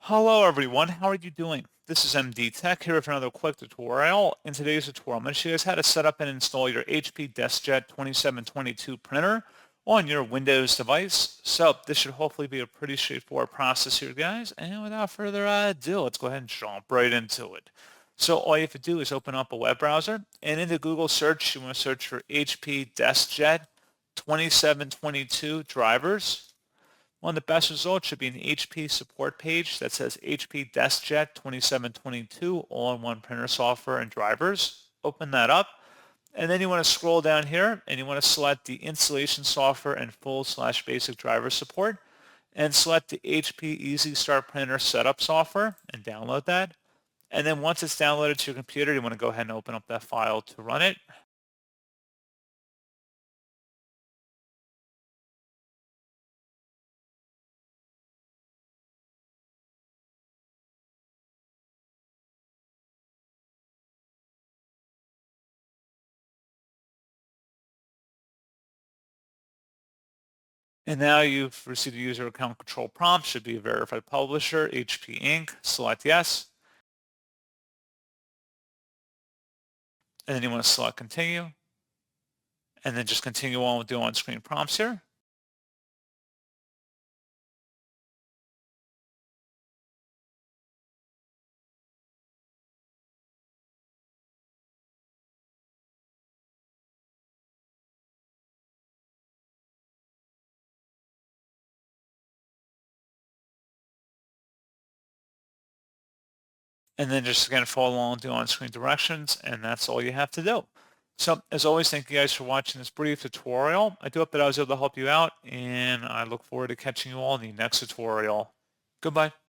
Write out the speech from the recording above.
Hello everyone, how are you doing? This is MD Tech here with another quick tutorial. In today's tutorial, I'm going to show you guys how to set up and install your HP DeskJet 2722 printer on your Windows device. So this should hopefully be a pretty straightforward process here, guys. And without further ado, let's go ahead and jump right into it. So all you have to do is open up a web browser, and in the Google search, you want to search for HP DeskJet 2722 drivers. One of the best results should be an HP support page that says HP DeskJet 2722 all-in-one printer software and drivers. Open that up, and then you want to scroll down here and you want to select the installation software and full/basic driver support and select the HP Easy Start Printer setup software and download that. And then once it's downloaded to your computer, you want to go ahead and open up that file to run it. And now you've received a user account control prompt, should be a verified publisher, HP Inc. Select yes. And then you want to select continue. And then just continue on with the on-screen prompts here. And then just again follow along with the on-screen directions, and that's all you have to do. So as always, thank you guys for watching this brief tutorial. I do hope that I was able to help you out, and I look forward to catching you all in the next tutorial. Goodbye.